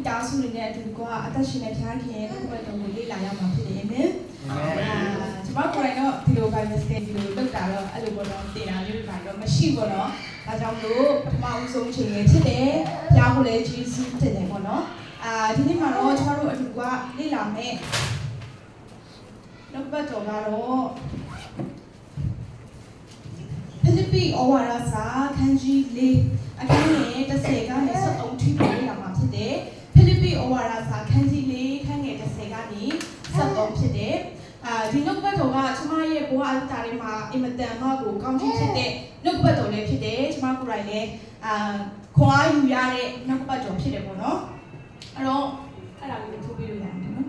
တားစုတွေနဲ့အတူကအသက်ရှင်နေဖျားခင်ရဲ့ဘုရားတော်ကိုလေ့လာရမှာဖြစ်တယ်။အာမင်။ကျွန်တော်ကိုယ်တိုင်တော့ဒီလို Bible study ဒီလိုလုပ်တာတော့အဲ့လိုပေါ့နော်တင်တာမျိုးတွေတော့မရှိပေါ့နော်။ဒါကြောင့်မို့ပထမဦးဆုံးချိန်လေးဖြစ်တယ်။ဘုရားကိုလည်းယေရှုတင်တယ်ပေါ့နော်။ဒီနေ့မှာတော့ကျွန်တော်တို့အတူကလေ့လာမယ်။နောက်ပတ်တော်ကတော့ဖိလိပ္ပိဩဝါဒစာခန်းကြီး၄အခန်းငယ်10ကနေ73ထိပေါ်လေ့လာမှာဖြစ်တယ်။ဖိလိပ္ပိဩဝါဒစာခန်းကြီး၄ခန်းငယ်10ကနေ73ဖြစ်တယ်။ဒီနှုတ်ပတ်တော်ကကျွန်မရဲ့ဘဝအတားတွေမှာအင်မတန်မှကိုကောင်းကြီးဖြစ်တဲ့နှုတ်ပတ်တော်လေးဖြစ်တယ်။ကျွန်မကိုယ်တိုင်လည်းခွန်အားယူရတဲ့နှုတ်ပတ်တော်ဖြစ်တယ်ပေါ့နော်။အဲ့တော့အဲ့ဒါလေးထုတ်ပြလို့ရတယ်နော်။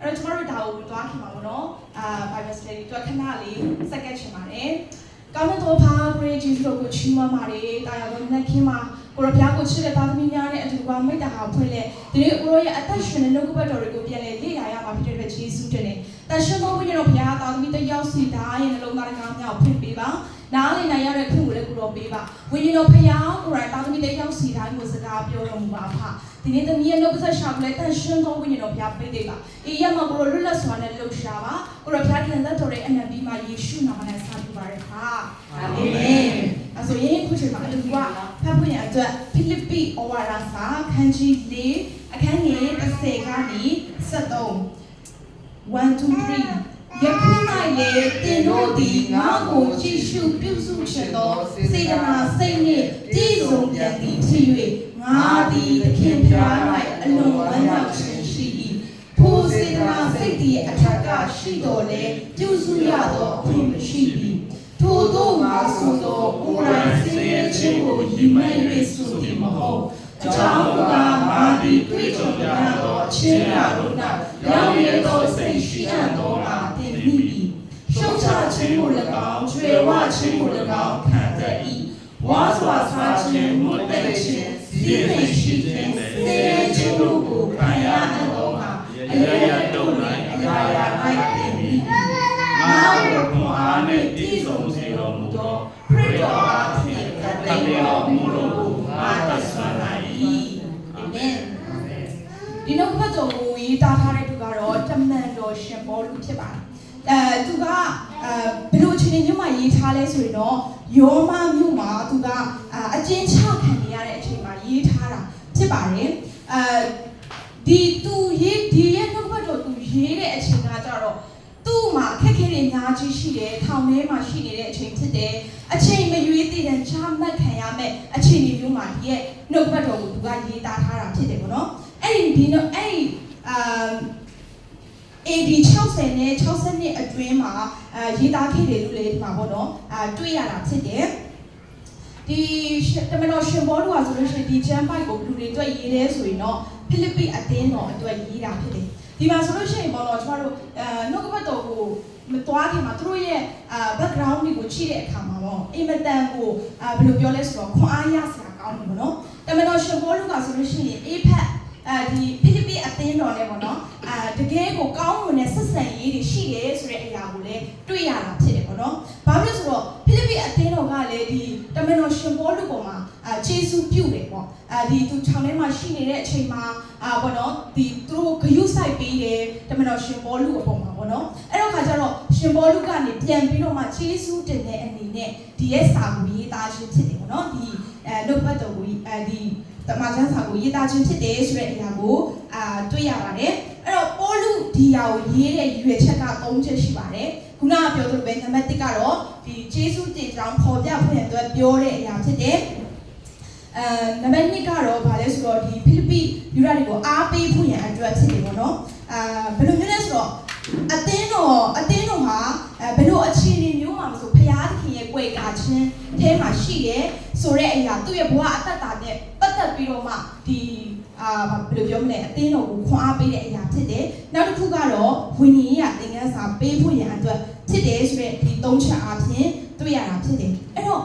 အဲ့တော့ကျွန်တော်တို့ဒါကိုသွားခင်ပါဘောနော်Bible study တော့ခဏလေးစက္ကန့်ချင်ပါတယ်ကောင်းသောဖာဂရေဂျီဆိုကိုချီးမွမ်းပါတယ်တာယာတော်နဲ့ခင်းမှာကိုရဘုရားကိုချစ်တဲ့သားသမီးများနဲ့အတူကမိတ္တဟာဖွင့်လေဒီနေ့ကိုရရဲ့အသက်ရှင်တဲ့နှုတ်ကပတ်တော်တွေကိုပြန်လေလေ့လာရမှာဖြစ်တဲ့အတွက်ယေရှုတင်တယ်တန်ရှင်သောဝိညာဉ်တော်ဘုရားသားသမီးတယောက်စီတိုင်းရဲ့နှလုံးသားများများဖွင့်ပေးပါနားလည်နိုင်ရတဲ့ခွင့်ကိုလည်းကိုတော်ပေးပါဝိညာဉ်တော်ဘုရားကိုယ်တိုင်သားသမီးတယောက်စီတိုင်းကိုစကားပြောတော်မူပါဖဒီနေ့သမီးရဲ့နှုတ်ကပတ်ရှာကိုလည်းတန်ရှင်သောဝိညာဉ်တော်ဘုရားပေးပေးပါအေးရမှာကိုရလွတ်လပ်စွာနဲ့လှုပ်ရှားပါကိုရဘုရားခင်သက်တော်ရဲ့အနံပြီးမှာယေရှုနာမနဲ့ဆက်ပြပါရဟာအာမင်အဲဆိုရင်ခုချိန်မှာအတူကဖတ်ဖို့ရအတွက်ဖိလိပ္ပိဩဝါဒစာခန်းကြီး၄အခန်းငယ်10ကနေ73 1 2 3ယခု၌လေတင်တို့သည်ငါ့ကိုကြည့်ရှုပြုစုခြင်းသောစေတနာစိတ်နှင့်ပြည့်စုံပြန်သည်ဖြစ်၍ငါသည်သခင်ဖျား၌အလွန်ဝမ်းမြောက်ခြင်းရှိ၏ထိုစေတနာစိတ်သည်အထက်ကရှိတော်လဲပြုစုရသောအခွင့်မရှိ၏ထိုသို့ငါဆိုသောကိုယ်တိုင်စင်ရဲ့ခြင်းကိုရည်မှန်း၍ဆိုသည်မဟုတ်အကြောင်းကငါသည်တွေ့ကြုံရသောအချင်းရာတို့၌ရောက်ရသောစိတ်ရှိအပ်သောငါတင်မိ၏ရှုတ်ချခြင်းကို၎င်းကျွေဝခြင်းကို၎င်းခံတတ်၏ဝါစွာစားခြင်းမွတ်တဲ့ခြင်းစည်းစိမ်ရှိခြင်းစင်ရဲ့ခြင်းတို့ကိုခံရသောငါအရရတို့၌အရာရာ၌တင်မိ၏ငါတို့ခွန်အားနှင့်တည်ဆုံစေတော်မူသောခရစ်တော်အားဖြင့်တတ်တော်မူတော်ကိုငါတတ်ဆွမ်းနိုင်၏အာမင်ဒီနှုတ်ကပတ်တော်ကိုရေးသားထားတဲ့သူကတော့တမန်တော်ရှင်ပေါလုဖြစ်ပါတယ်သူကဘယ်လိုအခြေအနေမျိုးမှာရေးထားလဲဆိုရင်တော့ယောမမြို့မှာသူကအကျဉ်းချခံနေရတဲ့အချိန်မှာရေးထားတာဖြစ်ပါတယ်ဒီရဲ့နှုတ်ကပတ်တော်သူရေးတဲ့အချိန်ကကြတော့သူ့မှာအခက်အခဲတွေအများကြီးရှိတယ်ထောင်ထဲမှာရှိနေတဲ့အချိန်ဖြစ်တယ်အချိန်မရွေးတည်တဲ့ချမှတ်ခံရမယ့်အခြေအနေမျိုးမှာဒီရဲ့နှုတ်ကပတ်တော်ကိုသူကရေးသားထားတာဖြစ်တယ်ပေါ့နော်AD 60နဲ့62အတွင်းမှာရေးသားခဲ့တယ်လို့လည်းဒီမှာပေါ့နော်တွေ့ရတာဖြစ်တယ်ဒီတမန်တော်ရှင်ဘောလူကဆိုလို့ရှိရင်ဒီကျမ်းပိုက်ကိုလူတွေအတွက်ရေးတယ်ဆိုရင်တော့ဖိလိပ္ပိအသင်းတော်အတွက်ရေးတာဖြစ်တယ်ဒီမှာဆိုလို့ရှိရင်ပေါ့နော်ကျွန်တော်တို့နှုတ်ကပတ်တော်ကိုမသွားခင်မှာသူတို့ရဲ့background တွေကိုကြည့်တဲ့အခါမှာပေါ့အင်မတန်ကိုဘယ်လိုပြောလဲဆိုတော့ခွန်အားရစရာကောင်းတယ်ပေါ့နော်တမန်တော်ရှင်ဘောလူကဆိုလို့ရှိရင်အေဖက်ဒီဖိလိပ္ပိအသင်းတော်နဲ့ပေါ့နော်တကယ်ကိုကောင်းမွန်တဲ့ဆက်ဆံရေးတွေရှိတယ်ဆိုတဲ့အရာကိုလည်းတွေ့ရတာဖြစ်တယ်ပေါ့နော်။ဘာလို့လဲဆိုတော့ဖိလိပ္ပိအသင်းတော်ကလည်းဒီတမန်တော်ရှင်ပေါလုပေါ်မှာခြေဆုပ်ပြုတယ်ပေါ့။ဒီသူခြောက်ထဲမှာရှိနေတဲ့အချိန်မှာပေါ့နော်ဒီသူတို့ဂယုစိုက်ပေးတယ်တမန်တော်ရှင်ပေါလုအပေါ်မှာပေါ့နော်။အဲ့တော့ခါကျတော့ရှင်ပေါလုကနေပြန်ပြီးတော့မှခြေဆုပ်တင်တဲ့အနေနဲ့ဒီရဲ့စာကိုရေးသားခြင်းဖြစ်တယ်ပေါ့နော်။ဒီနှုတ်ပတ်တော်ကိုဒီတမန်ကျမ်းစာကိုရေးသားခြင်းဖြစ်တယ်ဆိုတဲ့အရာကိုတွေ့ရပါတယ်အဲ့တော့ပေါလုဒီယာကိုရေးတဲ့ရွေချက်က3ချက်ရှိပါတယ်ခုနကပြောသလိုပဲနံပါတ်1ကတော့ဒီဂျေစုတင်ကြောင်းပေါ်ပြဖွင့်အတွက်ပြောတဲ့အရာဖြစ်တယ်နံပါတ်2ကတော့ဗာလဲဆိုတော့ဒီဖိလိပ္ပိယူရတွေကိုအားပေးဖို့ရန်အတွက်ဖြစ်တယ်ပေါ့နော်ဘယ်လိုမျိုးလဲဆိုတော့အသင်းတော်ဟာဘယ်လိုအခြေအနေမျိုးမှာမဆိုဖျားသခင်ရဲ့ကြွယ်ကာခြင်းအဲမှာရှိရဲဆိုတဲ့အရာသူ့ရဲ့ဘဝအသက်တာနဲ့ပတ်သက်ပြီးတော့မှဒီဘယ်လိုပြောမလဲအသင်းတော်ကိုခွန်အားပေးတဲ့အရာဖြစ်တယ်နောက်တစ်ခုကတော့ဝိညာဉ်ရေးသင်ခန်းစာပေးဖို့ရန်အတွက်ဖြစ်တယ်ဆိုတဲ့ဒီ3ချက်အပြင်တွေ့ရတာဖြစ်တယ်အဲ့တော့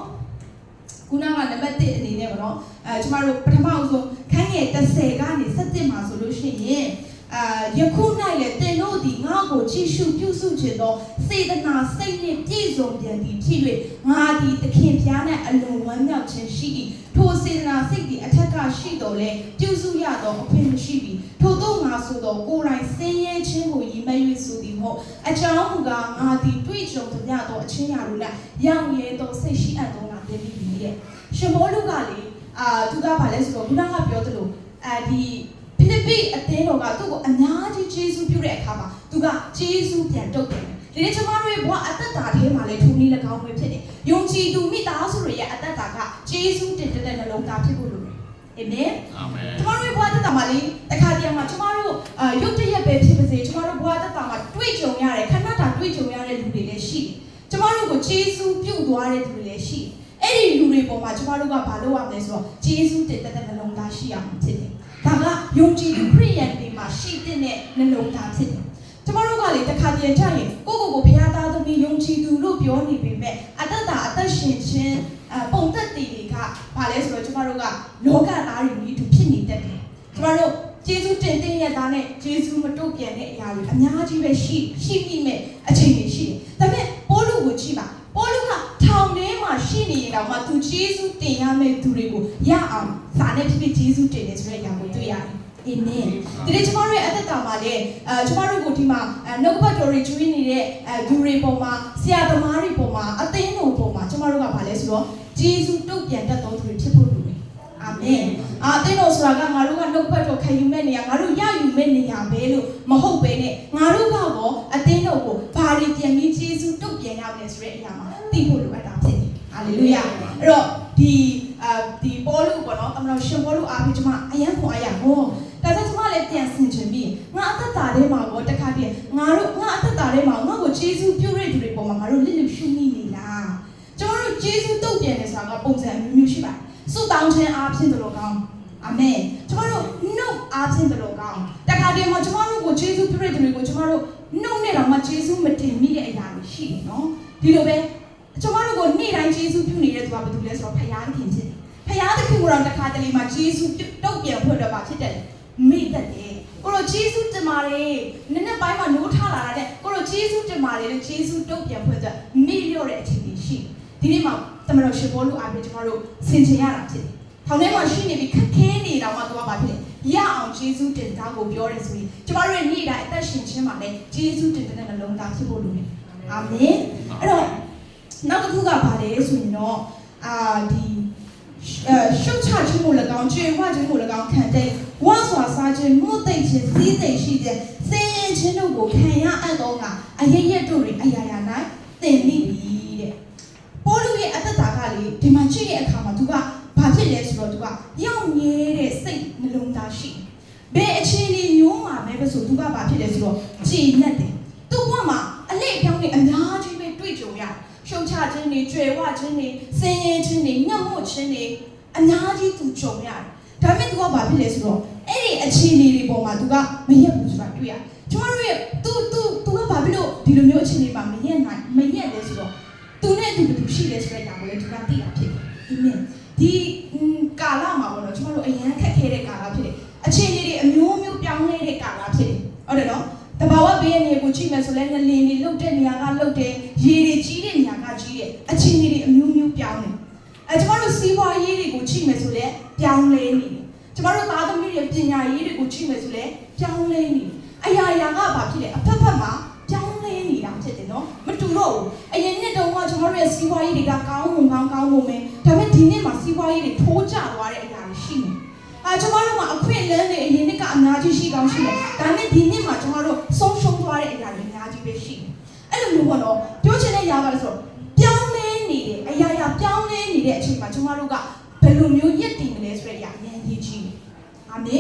ခုနကနံပါတ်1အနေနဲ့ပေါ့နော်ကျမတို့ပထမအဆုံးခန်းငယ် 30ကနေ17မှာဆိုလို့ရှိရင်ယခု၌လည်းသင်တို့သည်ငါ့ကိုကြည့်ရှုပြုစုခြင်းသောစေတနာစိတ်နှင့်ပြည့်စုံပြန်သည်ဖြစ်၍ငါသည်သခင်ဖျား၌အလွန်ဝမ်းမြောက်ခြင်းရှိ၏ထိုစေတနာစိတ်သည်အထက်ကရှိတော်လဲပြုစုရသောအခွင့်မရှိပြီထို့သောငါဆိုသောကိုယ်တိုင်ဆင်းရဲခြင်းကိုရည်မှတ်၍ဆိုသည်မဟုတ်အကြောင်းမူကားငါသည်တွေ့ကြုံသမျှသောအချင်းရာတို့၌ရောင်ရဲသောစိတ်ရှိအပ်သောငါတည်ပြီးပြီတဲ့ရှင်ဘောလူကလေသူကဘာလဲဆိုတော့ခုနကပြောသလိုဒီဖိလိပ္ပိအသင်းတော်ကသူ့ကိုအများကြီးကျေးဇူးပြုတဲ့အခါမှာသူကကျေးဇူးပြန်တုတ်တယ်။ဒီနေ့ကျွန်တော်တို့ရဲ့ဘဝအသက်တာထဲမှာလည်းထိုနည်း၎င်းပဲဖြစ်တယ်။ယုံကြည်သူမိသားစုတွေရဲ့အသက်တာကကျေးဇူးတင်တဲ့နှလုံးသားဖြစ်ဖို့လိုတယ်။အာမင်။အာမင်။ကျွန်တော်တို့ရဲ့ဘဝအသက်တာမှာလေတခါတည်းမှာကျွန်တော်တို့ရုပ်တရက်ပဲဖြစ်ပါစေကျွန်တော်တို့ဘဝအသက်တာမှာတွေ့ကြုံရတဲ့ခဏတာတွေ့ကြုံရတဲ့လူတွေလည်းရှိတယ်။ကျွန်တော်တို့ကိုကျေးဇူးပြုသွားတဲ့လူတွေလည်းရှိတယ်။အဲ့ဒီလူတွေပေါ်မှာကျွန်တော်တို့ကဘာလုပ်ရမလဲဆိုတော့ကျေးဇူးတင်တဲ့နှလုံးသားရှိအောင်ဖြစ်တယ်။ဒါကယုံကြည်သူခရိယန်တွေမှာရှိတဲ့နှလုံးသားဖြစ်တယ်။ကျွန်တော်တို့ကလေတစ်ခါတည်းကြရင်ကိုဘုရားသားသမီးယုံကြည်သူလို့ပြောနေပေမဲ့အသက်ရှင်ခြင်းပုံသက်တည်တွေကဘာလဲဆိုတော့ကျွန်တော်တို့ကလောကသားတွေမျိုးတူဖြစ်နေတတ်တယ်။ကျွန်တော်တို့ကျေးဇူးတင်တဲ့ရသားနဲ့ကျေးဇူးမတုတ်ပြန်တဲ့အရာတွေအများကြီးပဲရှိမိမဲ့အခြေအနေရှိတယ်။ဒါပေမဲ့ပိုးလူကိုကြည့်ပါပိုးလူကထောင်ထဲမှာရှိနေရင်တော့မှသူကျေးဇူးတင်ရမယ့်သူတွေကိုရအောင်စာနဲ့ဖြစ်ကျေးဇူးတင်တယ်ဆိုတဲ့အရာကိုတွေ့ရတယ်။အာမင်။ဒီနေ့ကျွန်တော်တို့ရဲ့အသက်တာမှာလည်းကျွန်တော်တို့ကိုဒီမှာနှုတ်ကပတ်တော်တွေကျွေးနေတဲ့သူတွေပေါ်မှာဆရာသမားတွေပေါ်မှာအသင်းတော်ပေါ်မှာကျွန်တော်တို့ကဘာလဲဆိုတော့ကျေးဇူးတုတ်ပြန်တတ်တော်သူတွေဖြစ်ဖို့လိုတယ်။အာမင်။အသင်းတော်ဆိုတာကငါတို့ကနှုတ်ကပတ်တော်ခံယူမဲ့နေရာငါတို့ရယူမဲ့နေရာပဲလို့မဟုတ်ပဲနဲ့ငါတို့ကတော့အသင်းတော်ကိုဘာတွေပြန်ပြီးကျေးဇူးတုတ်ပြန်ရမယ်ဆိုတဲ့အရာမှာသိဖို့လိုအပ်တာဖြစ်တယ်။ဟာလေလုယာ။အဲ့တော့ဒီပေါ်လူပေါ့နော်တမန်တော်ရှင်ပေါ်လူအားဖြင့်ကျွန်မအယံခွန်အားရဟောဒါကြောင့်ကျွန်မလည်းပြန်ဆင်ခြင်ပြီးငါအသက်တာထဲမှာတော့တခါတည်းငါအသက်တာထဲမှာငါ့ကိုကျေးဇူးပြုတဲ့သူတွေပေါ်မှာငါတို့လစ်လျူရှုမိနေလားကျွန်တော်တို့ကျေးဇူးတုတ်ပြန်နေဆိုတာကပုံစံမျိုးမျိုးရှိပါတယ်ဆုတောင်းခြင်းအားဖြင့်တော်ကောင်းအာမင်ကျွန်တော်တို့နှုတ်အားဖြင့်တော်ကောင်းတခါတည်းမှာကျွန်တော်တို့ကိုကျေးဇူးပြုတဲ့သူတွေကိုကျွန်တော်တို့နှုတ်နဲ့တော့မှကျေးဇူးမတင်မိတဲ့အရာတွေရှိတယ်နော်ဒီလိုပဲကျွန်တော်တို့ကိုနေ့တိုင်းကျေးဇူးပြုနေတဲ့သူကဘာလို့လဲဆိုတော့ဖခင်သခင်ဖြစ်တယ်ဖခင်သခင်ကိုတော့တခါတလေမှာကျေးဇူးတုတ်ပြန်ဖွင့်တော့ပါဖြစ်တယ်မိတတ်တယ်ကိုလိုကျေးဇူးတင်ပါတယ်နည်းနည်းပိုင်းမှာနိုးထလာတဲ့ကိုလိုကျေးဇူးတင်ပါတယ်လို့ကျေးဇူးတုတ်ပြန်ဖွင့်တဲ့မိလျော့တဲ့အချိန်ကြီးရှိဒီနေ့မှာတမန်တော်ရှင်ဘောလူအားဖြင့်ကျွန်တော်တို့ဆင်ခြင်ရတာဖြစ်တယ်ထောင်ထဲမှာရှိနေပြီးခက်ခဲနေတော့မှသူကဘာဖြစ်လဲရအောင်ကျေးဇူးတင်သားကိုပြောတယ်ဆိုရင်ကျွန်တော်တို့ရဲ့နေ့တိုင်းအသက်ရှင်ခြင်းမှာလည်းကျေးဇူးတင်တဲ့နှလုံးသားဖြစ်ဖို့လိုတယ်အာမင်အဲ့တော့နောက်တစ်ခုကဘာလဲဆိုရင်တော့ဒီရှုတ်ချခြင်းကို၎င်းကျွေးဝခြင်းကို၎င်းခံတဲ့ဝါစွာစားခြင်းမှုသိခြင်းစည်းစိမ်ရှိခြင်းစင်ရင်ခြင်းတို့ကိုခံရအပ်သောကအရရက်တို့တွေအရာရာ၌သင်မိပြီတဲ့ပိုးလူရဲ့အသက်တာကလေဒီမှာကြည့်တဲ့အခါမှာသူကဘာဖြစ်လဲဆိုတော့သူကရောက်ငဲတဲ့စိတ်နှလုံးသားရှိဘယ်အခြေအနေမျိုးမှာပဲဆိုသူကဘာဖြစ်လဲဆိုတော့ကြည်နက်တယ်သူ့ဘဝမှာအလက်အပြောင်းတွေအများကြီးပဲတွေ့ကြုံရတယ်ရှုံချခြင်းတွေကြွယ်ဝခြင်းတွေစင်ရင်ခြင်းတွေညှက်မှုခြင်းတွေအများကြီးသူကြုံရတယ်။ဒါပေမဲ့သူကဘာဖြစ်လဲဆိုတော့အဲ့ဒီအခြေအနေတွေပေါ်မှာသူကမရက်ဘူးဆိုတာတွေ့ရ။ကျွန်တော်တို့ရဲ့သူကဘာဖြစ်လို့ဒီလိုမျိုးအခြေအနေမှာမရက်လဲဆိုတော့သူနဲ့သူဘယ်သူရှိလဲဆိုတဲ့အရာကိုလည်းသူကသိတာဖြစ်တယ်။ဒီနေ့ဒီကာလမှာပေါ့နော်ကျွန်တော်တို့အရန်ခက်ခဲတဲ့ကာလဖြစ်တယ်။အခြေအနေတွေအမျိုးမျိုးပြောင်းလဲတဲ့ကာလဖြစ်တယ်။ဟုတ်တယ်နော်။တဘာဝဘေးအနေကိုကြည့်မယ်ဆိုလဲငလင်တွေလှုပ်တဲ့နေရာကလှုပ်တယ်ရေတွေကြီးတဲ့နေရာကကြီးတယ်အခြေအနေတွေအမျိုးမျိုးပြောင်းတယ်ကျွန်တော်တို့စီးပွားရေးတွေကိုကြည့်မယ်ဆိုလဲပြောင်းလဲနေတယ်ကျွန်တော်တို့သားသမီးတွေပညာရေးတွေကိုကြည့်မယ်ဆိုလဲပြောင်းလဲနေတယ်အရာရာကဘာဖြစ်လဲအဖက်ဖက်မှာပြောင်းလဲနေတာဖြစ်တယ်နော်မတူတော့ဘူးအရင်နှစ်တုန်းကကျွန်တော်တို့ရဲ့စီးပွားရေးတွေကကောင်းမှုမယ်ဒါပေမဲ့ဒီနှစ်မှာစီးပွားရေးတွေထိုးကျသွားတဲ့အရာတွေရှိနေကျွန်တော်တို့မှာအခွင့်အလမ်းတွေအရင်နှစ်ကအများကြီးရှိကောင်းရှိတယ်ဒါပေမဲ့ဒီနှစ်မှာကျွန်တော်တို့ဆုံးရှုံးသွားတဲ့အရာတွေအများကြီးပဲရှိတယ်အဲ့လိုမျိုးပေါ့နော်ပြောချင်တဲ့ຢာပါလို့ဆိုတော့ပြောင်းလဲနေတယ်အရာရာပြောင်းလဲနေတဲ့အချိန်မှာကျွန်တော်တို့ကဘယ်လိုမျိုးရည်တည်မလဲဆိုတဲ့အရာအရင်ကြီးကြီးအာမင်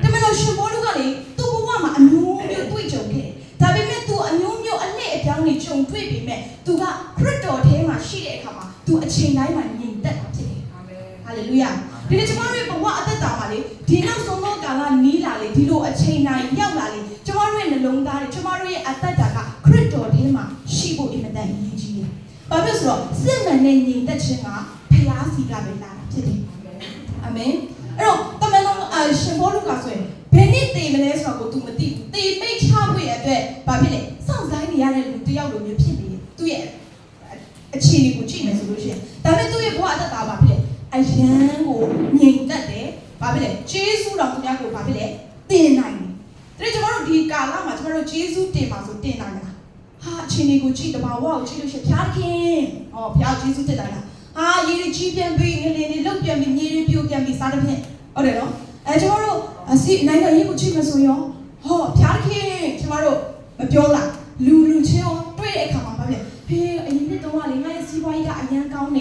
တမန်တော်ရှင်ဘောလူကလေသူ့ဘဝမှာအမျိုးမျိုးတွေ့ကြုံခဲ့ဒါပေမဲ့သူအမျိုးမျိုးအလှည့်အပြောင်းတွေကြုံတွေ့ပေမဲ့သူကခရစ်တော်ထဲမှာရှိတဲ့အခါမှာသူအချိန်တိုင်းမှာညီတက်တာဖြစ်တယ်အာမင်ဟာလေလုယာဒီနေ့ကျွန်တော်တို့ဘဝအသက်တာမှာလေဒီနောက်ဆုံးသောကာလနီးလာလေဒီလိုအချိန်တိုင်းရောက်လာလေကျွန်တော်တို့ရဲ့နှလုံးသားတွေကျွန်တော်တို့ရဲ့အသက်တာကခရစ်တော်ထဲမှာရှိဖို့အင်မတန်အရေးကြီးတယ်။ဘာဖြစ်ဆိုတော့စစ်မှန်တဲ့ညီသက်ခြင်းကဖျားစီကပဲလာတာဖြစ်တယ်။အာမင်။အဲ့တော့တမန်တော် ကဆိုရင်ဘယ်နှစ်တည်မလဲဆိုတော့ကို तू မသိဘူးတည်ပိတ်ချဖို့ရအတွက်ဘာဖြစ်လဲစောင့်ဆိုင်နေရတဲ့လူတယောက်လိုမျိုးဖြစ်နေတယ်သူ့ရဲ့အခြေအနေကိုကြည့်မယ်ဆိုလို့ရှိရင်ဒါပေမဲ့သူ့ရဲ့ဘဝအသက်တာဘာဖြစ်လဲအယံကိုငြိမ်သက်တယ်ဘာဖြစ်လဲကျေးဇူးတော်သူများကိုဘာဖြစ်လဲတင်နိုင်တယ်ဒါကျွန်တော်တို့ဒီကာလမှာကျွန်တော်တို့ကျေးဇူးတင်ပါဆိုတင်နိုင်တာဟာအခြေအနေကိုကြည့်တဘာဝကိုကြည့်လို့ရှိရင်ဖျားခင်ဟောဖျားကျေးဇူးတင်နိုင်တာဟာရေကြီးပြန်ပြီးငလင်းတွေလုတ်ပြန်ပြီးမြေတွေပြိုပြန်ပြီးစားတဲ့ဖြင့်ဟုတ်တယ်နော်ကျွန်တော်တို့နိုင်ငံရေးကိုကြည့်မှဆိုရောဟောဖျားခင်ကျွန်တော်တို့မပြောလားလူချင်းရောတွေ့တဲ့အခါမှာဘာဖြစ်လဲဖေးအရင်နှစ်တုန်းကလေငါရဲ့စီးပွားရေးကအရန်ကောင်းနေ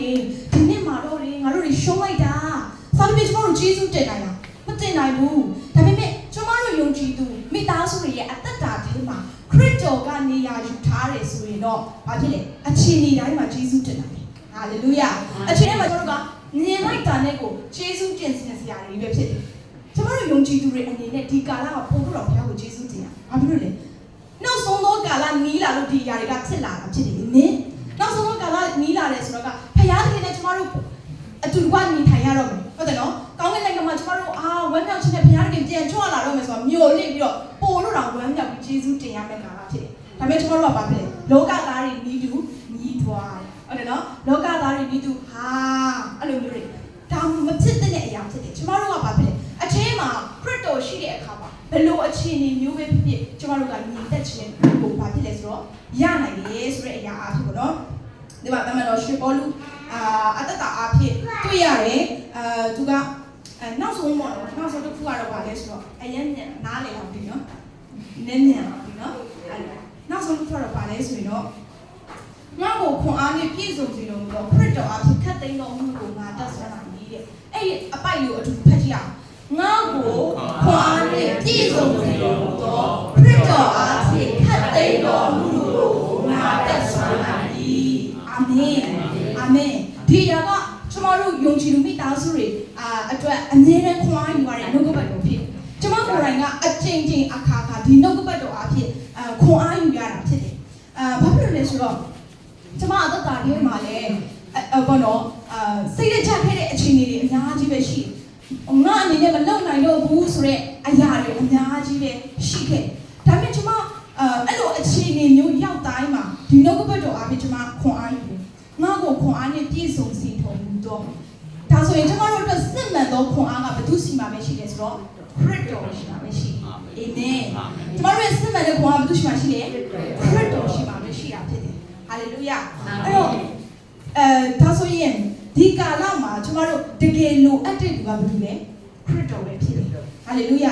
ဒီနှစ်မှာတော့လေငါတို့တွေရှုံးလိုက်တာစားတဲ့ဖြင့်ကျွန်တော်တို့ကျေးဇူးတင်နိုင်တာမတင်နိုင်ဘူးဒါပေမဲ့ကျွန်တော်တို့ယုံကြည်သူမိသားစုတွေရဲ့အသက်တာထဲမှာခရစ်တော်ကနေရာယူထားတယ်ဆိုရင်တော့ဘာဖြစ်လဲအခြေအနေတိုင်းမှာကျေးဇူးတင်နိုင်တယ်ဟာလေလုယာအခြေအနေမှာကျွန်တော်တို့ကမြင်လိုက်တာနဲ့ကိုကျေးဇူးတင်စရာတွေပဲဖြစ်တယ်ကျွန်တော်တို့ယုံကြည်သူတွေအနေနဲ့ဒီကာလကပို့တော့ဘုရားကိုကျေးဇူးတင်ရဘာဖြစ်လို့လဲနောက်ဆုံးသောကာလနီးလာလို့ဒီຢာတွေကဖြစ်လာတာဖြစ်တယ်နင်းနောက်ဆုံးသောကာလနီးလာတယ်ဆိုတော့ကဘုရားသခင်နဲ့ကျွန်တော်တို့အတူတူကနေထိုင်ရတော့မယ်ဟုတ်တယ်နော်ကောင်းကင်နိုင်ငံမှာကျွန်တော်တို့ဝမ်းမြောက်ခြင်းနဲ့ဘုရားသခင်ပြန်ကြွလာတော့မယ်ဆိုတော့မျော်လင့်ပြီးတော့ပို့လို့တော့ဝမ်းမြောက်ပြီးကျေးဇူးတင်ရမယ့်ကာလဖြစ်တယ်ဒါပေမဲ့ကျွန်တော်တို့ကဘာဖြစ်လဲလောကသားတွေနီးတူညီးထွားဟုတ်တယ်နော်လောကသားတွေနီးတူဟာအဲ့လိုမျိုးတွေဒါမဖြစ်တဲ့အရာဖြစ်တယ်ကျွန်တော်တို့ကဘာဖြစ်လဲအချင်းမှာခရစ်တော်ရှိတဲ့အခါမှာဘယ်လိုအခြေအနေမျိုးပဲဖြစ်ဖြစ်ကျွန်တော်တို့ကညီသက်ခြင်းကိုဘာဖြစ်လဲဆိုတော့ရနိုင်တယ်ဆိုတဲ့အရာအားဖြစ်ပေါ့နော်ဒီမှာတမန်တော်ရှင်ပေါလုအတ္တတာအားဖြင့်တွေ့ရတယ်သူကနောက်ဆုံးပေါ့နော်နောက်ဆုံးတစ်ခုကတော့ဘာလဲဆိုတော့အရင်ညနားလေအောင်ပြီနော်နည်းညံအောင်ပြီနော်နောက်ဆုံးတစ်ခုကတော့ဘာလဲဆိုရင်တော့ငါ့ကိုခွန်အားနဲ့ပြည့်စုံစေတော်မူသောခရစ်တော်အားဖြင့်ခတ်သိမ်းတော်မူကိုငါတတ်ဆွမ်းနိုင်၏တဲ့အဲ့ဒီအပိုက်ကိုအတူဖတ်ကြည့်အောင်ငါ့ကိုခွန်အားနဲ့ပြည့်စုံစေတော်မူသောခရစ်တော်အားဖြင့်ခတ်သိမ်းတော်မူကိုငါတတ်ဆွမ်းနိုင်၏အာမင်အာမင်ဒီရကကျွန်တော်တို့ယုံကြည်လူမိသားစုတွေအတွက်အမြဲတမ်းခွန်အားယူရတဲ့နှုတ်ကပတ်တော်ဖြစ်ကျွန်မကိုယ်တိုင်ကအချိန်ချင်းအခါခါဒီနှုတ်ကပတ်တော်အားဖြင့်ခွန်အားယူရတာဖြစ်တယ်ဘာဖြစ်လို့လဲဆိုတော့ကျွန်မအသက်တာထဲမှာလည်းဘောနော်စိတ်ကြခဲ့တဲ့အခြေအနေတွေအများကြီးပဲရှိတယ်ငါအနေနဲ့မလုပ်နိုင်တော့ဘူးဆိုတော့အရာတွေအများကြီးပဲရှိခဲ့ဒါပေမဲ့ကျွန်မအဲ့လိုအခြေအနေမျိုးရောက်တိုင်းမှာဒီနှုတ်ကပတ်တော်အားဖြင့်ကျွန်မခွန်အားယူတယ်ငါ့ကိုခွန်အားနဲ့ပြည့်စုံစေတော်မူတော့ဒါဆိုရင်ကျွန်တော်တို့အတွက်စစ်မှန်သောခွန်အားကဘယ်သူစီမှာပဲရှိတယ်ဆိုတော့ခရစ်တော်ရှိမှာပဲရှိအာမင်ကျွန်တော်တို့ရဲ့စစ်မှန်တဲ့ခွန်အားဘယ်သူရှိမှာရှိလဲခရစ်တော်ရှိမှာပဲရှိတာဖြစ်တယ်ဟာလေလုယာအဲ့တော့ဒါဆိုရင်ဒီကာလမှာကျွန်တော်တို့တကယ်လိုအပ်တဲ့သူကဘယ်သူလဲခရစ်တော်ပဲဖြစ်တယ်ဟာလေလုယ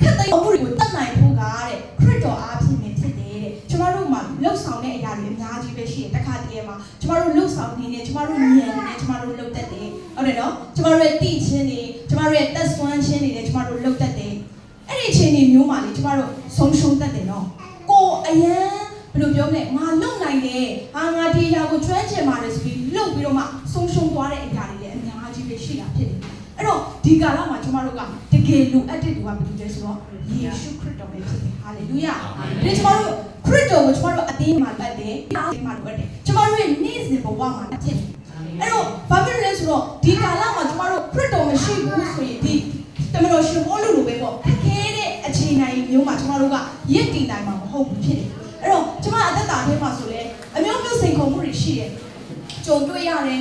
ာခတ်သိမ်းမှုတွေကိုတတ်နိုင်ဖို့ကတဲ့ခရစ်တော်အားဖြင့်ပဲဖြစ်တယ်တဲ့ကျွန်တော်တို့မှာလှုပ်ဆောင်တဲ့အရာတွေအများကြီးပဲရှိတယ်တခါတည်းမှာကျွန်တော်တို့လှုပ်ဆောင်နေတယ်ကျွန်တော်တို့ဉာဏ်နဲ့ကျွန်တော်တို့လှုပ်တတ်တယ်ဟုတ်တယ်နော်ကျွန်တော်တို့ရဲ့သိချင်းတွေကျွန်တော်တို့ရဲ့တက်ဆွမ်းချင်းတွေလည်းကျွန်တော်တို့လှုပ်တတ်တယ်အဲ့ဒီအချိန်တွေမျိုးမှာလေကျွန်တော်တို့ဆုံးရှုံးတတ်တယ်နော်ကိုအရန်ဘယ်လိုပြောမလဲငါလုံနိုင်တယ်ငါဒီအရာကိုကျွမ်းကျင်ပါတယ်ဆိုပြီးလှုပ်ပြီးတော့မှဆုံးရှုံးသွားတဲ့အရာတွေလည်းအများကြီးပဲရှိတာဖြစ်တယ်အဲ့တော့ဒီကာလမှာကျွန်တော်တို့ကတကယ်လိုအပ်တဲ့သူကဘယ်သူလဲဆိုတော့ယေရှုခရစ်တော်ပဲဖြစ်တယ်ဟာလေလုယာဒီကျွန်တော်တို့ခရစ်တော်ကိုကျွန်တော်တို့အသေးမှတတ်တယ်အားသေးမှတတ်တယ်ကျွန်တော်တို့ရဲ့နေ့စဉ်ဘဝမှာဖြစ်တယ်အဲ့တော့ဘာဖြစ်လဲဆိုတော့ဒီကာလမှာကျွန်တော်တို့ခရစ်တော်မရှိဘူးဆိုရင်ဒီတမန်တော်ရှင်ဘောလူလိုပဲပေါ့ခက်ခဲတဲ့အခြေအနေမျိုးမှာကျွန်တော်တို့ကရည်တည်နိုင်မှာမဟုတ်ဘူးဖြစ်တယ်အဲ့တော့ကျွန်မအသက်တာထဲမှာဆိုလဲအမျိုးမျိုးစိန်ခေါ်မှုတွေရှိတယ်ကြုံတွေ့ရတယ်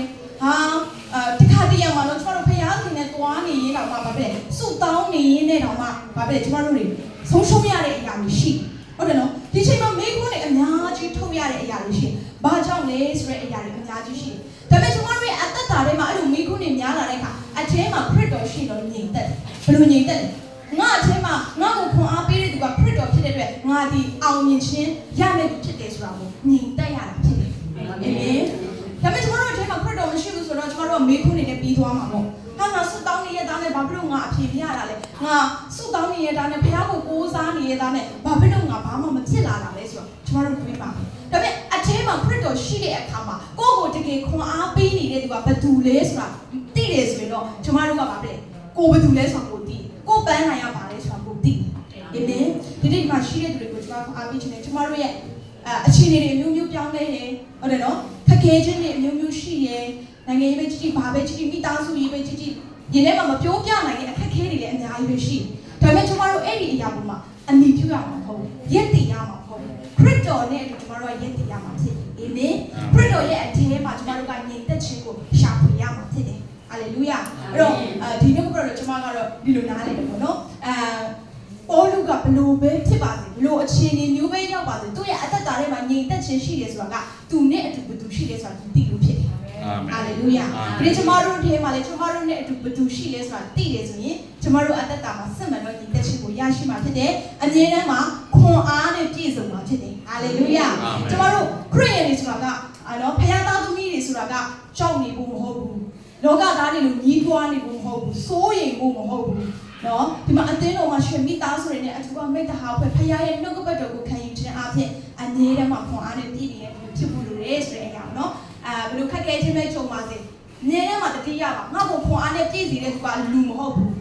တခါတည်းရမှာတော့ကျွန်တော်တို့ဖျားခင်နဲ့တွားနေရင်တော့ဘာပဲစုတောင်းနေရင်နဲ့တော့မှဘာပဲကျွန်တော်တို့တွေဆုံးရှုံးရတဲ့အရာတွေရှိဟုတ်တယ်နော်ဒီချိန်မှာမိခွန်းတွေအများကြီးထုတ်ရတဲ့အရာတွေရှိဘာကြောင့်လဲဆိုတဲ့အရာတွေအများကြီးရှိဒါပေမဲ့ကျွန်တော်တို့ရဲ့အသက်တာထဲမှာအဲ့လိုမိခွန်းတွေများလာတဲ့အခါအထဲမှာခရစ်တော်ရှိတော့ငြိမ်သက်ဘယ်လိုငြိမ်သက်လဲငါအထဲမှာငါ့ကိုခွန်အားပေးတဲ့သူကခရစ်တော်ဖြစ်တဲ့အတွက်ငါဒီအောင်မြင်ခြင်းရမယ့်သူဖြစ်တယ်ဆိုတာကိုငြိမ်သက်ရတာဖြစ်တယ်အာမင်ဒါပေမဲ့ကျွန်တော်တို့အထဲမှာခရစ်တော်မရှိဘူးဆိုတော့ကျွန်တော်တို့ကမေးခွန်းနေနဲ့ပြီးသွားမှာပေါ့ငါဆုတောင်းနေရတဲ့နဲ့ဘာဖြစ်လို့ငါအဖြေမရတာလဲငါဆုတောင်းနေရတဲ့နဲ့ဘုရားကိုကိုးစားနေရတဲ့နဲ့ဘာဖြစ်လို့ငါဘာမှမဖြစ်လာတာလဲဆိုတော့ကျွန်တော်တို့တွေးပါဒါပေမဲ့အထဲမှာခရစ်တော်ရှိတဲ့အခါမှာကိုယ့်ကိုတကယ်ခွန်အားပေးနေတဲ့သူကဘယ်သူလဲဆိုတာသိတယ်ဆိုရင်တော့ကျွန်တော်တို့ကဘာဖြစ်လဲကိုဘယ်သူလဲဆိုတာကိုသိကိုပန်းနိုင်ရပါလဲဆိုတာကိုသိအာမင်ဒီနေ့မှာရှိတဲ့သူတွေကိုကျွန်တော်အားပေးခြင်းနဲ့ကျွန်တော်တို့ရဲ့အခြေအနေတွေအမျိုးမျိုးပြောင်းလဲတယ်ဟုတ်တယ်နော်ခက်ခဲခြင်းတွေအမျိုးမျိုးရှိတယ်နိုင်ငံရေးပဲကြည့်ကြည့်ဘာပဲကြည့်ကြည့်မိသားစုရေးပဲကြည့်ကြည့် ရင်ထဲမှာမပြောပြနိုင်တဲ့အခက်အခဲတွေလည်းအများကြီးပဲရှိတယ်ဒါပေမဲ့ကျွန်တော်တို့အဲ့ဒီအရာပေါ်မှာအမိပြုရမှာမဟုတ်ဘူးရက်တည်ရမှာမဟုတ်ဘူးခရစ်တော်နဲ့အတူကျွန်တော်တို့ကရက်တည်ရမှာဖြစ်တယ်အာမင်ခရစ်တော်ရဲ့အထင်းမှာကျွန်တော်တို့ကညီသက်ခြင်းကိုရှာဖွေရမှာဖြစ်တယ်ဟာလေလုယာအဲ့တော့ဒီနေ့ကတော့ကျွန်မကတော့ဒီလိုနားလည်တယ်ပေါ့နော်ပေါလုကဘလို့ပဲဖြစ်ပါစေဘလို့အခြေအနေမျိုးပဲရောက်ပါစေသူ့ရဲ့အသက်တာထဲမှာညီသက်ခြင်းရှိတယ်ဆိုတာကသူနဲ့အတူဘသူရှိတယ်ဆိုတာသူသိလို့ဖြစ်တယ်ဟာလေလုယာဒီကျွန်မတို့ထဲမှာလေကျွန်မတို့နဲ့အတူဘသူရှိလဲဆိုတာသိတယ်ဆိုရင်ကျွန်မတို့အသက်တာမှာစစ်မှန်တော့ညီသက်ခြင်းကိုရရှိမှာဖြစ်တယ်အမြဲတမ်းမှာခွန်အားနဲ့ပြည့်စုံမှာဖြစ်တယ်ဟာလေလုယာကျွန်မတို့ခရစ်ယာန်တွေဆိုတာကနော်ဖခင်သားသမီးတွေဆိုတာကကြောက်နေဖို့မဟုတ်ဘူးလောကသားတွေလိုညှိတွားနေဖို့မဟုတ်ဘူးစိုးရိမ်ဖို့မဟုတ်ဘူးနော်ဒီမှာအသင်းတော်မှာရှင်မိသားစုတွေနဲ့အတူကမိတ္တဟာဖွဲ့ဖခင်ရဲ့နှုတ်ကပတ်တော်ကိုခံယူခြင်းအပြင်အမြဲတမ်းမှာခွန်အားနဲ့ပြည့်နေတဲ့လူဖြစ်ဖို့လိုတယ်ဆိုတဲ့အရာနော်ဘယ်လိုခက်ခဲခြင်းပဲကြုံပါစေအမြဲတမ်းမှာတတိယပါငါ့ကိုခွန်အားနဲ့ပြည့်စေတဲ့သူကလူမဟုတ်ဘူး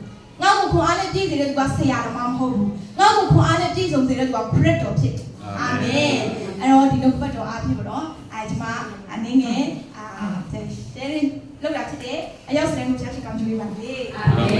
ငါ့ကိုခွန်အားနဲ့ပြည့်စေတဲ့သူကဆရာတော်မဟုတ်ဘူးငါ့ကိုခွန်အားနဲ့ပြည့်စုံစေတဲ့သူကခရစ်တော်ဖြစ်တယ်အာမင်အဲ့တော့ဒီနှုတ်ကပတ်တော်အားဖြင့်ပေါ့နော်ဒီမှာအနေငယ်ရှယ်လောက်တာဖြစ်တယ်အရောက်စတဲ့မှုကြားရှိကောင်းချီးပေးပါလေအာမင်